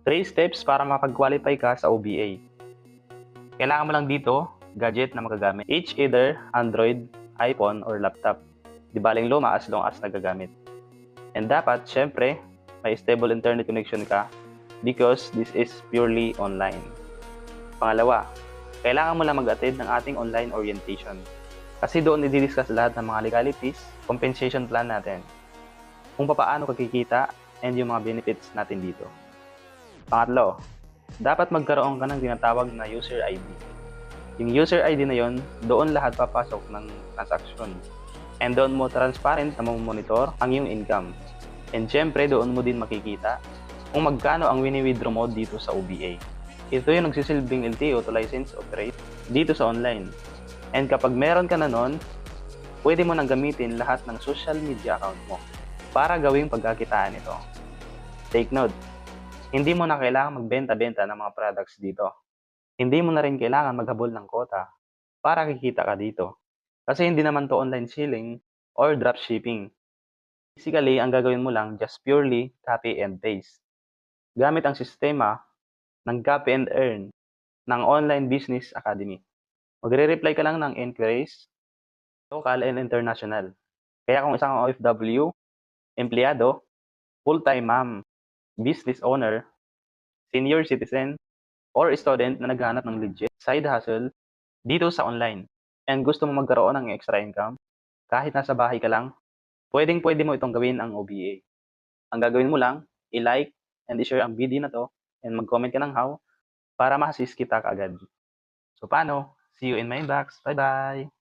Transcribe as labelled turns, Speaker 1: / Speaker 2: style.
Speaker 1: 3 steps para makapag-qualify ka sa OBA. Kailangan mo lang dito, gadget na magagamit. Each either Android, iPhone, or laptop. Di baling luma as long as nagagamit. And dapat, syempre, may stable internet connection ka because this is purely online. Pangalawa, kailangan mo lang mag-attend ng ating online orientation. Kasi doon i-discuss lahat ng mga legalities, compensation plan natin, kung paano kikita, and yung mga benefits natin dito. Pangatlo, dapat magkaroon ka ng tinatawag na user ID. Yung user ID na yon, doon lahat papasok ng transaction. And doon mo transparent na monitor ang iyong income. And syempre, doon mo din makikita kung magkano ang wini-withdraw mo dito sa OBA. Ito yung nagsisilbing LTO to license operate dito sa online. And kapag meron ka na nun, pwede mo nang gamitin lahat ng social media account mo para gawing pagkakitaan ito. Take note, hindi mo na kailangan magbenta-benta ng mga products dito. Hindi mo na rin kailangan maghabol ng quota para kikita ka dito. Kasi hindi naman to online selling or dropshipping. Basically, ang gagawin mo lang just purely copy and paste. Gamit ang sistema ng copy and earn ng Online Business Academy. Magre-reply ka lang ng inquiries, local and international. Kaya kung isang OFW, empleyado, full-time ma'am, business owner, senior citizen, or student na naghahanap ng legit side hustle dito sa online and gusto mo magkaroon ng extra income, kahit nasa bahay ka lang, pwedeng-pwede mo itong gawin ang OBA. Ang gagawin mo lang, i-like and i-share ang video na to and mag-comment ka ng how para ma-assist kita kaagad. So paano? See you in my inbox. Bye-bye!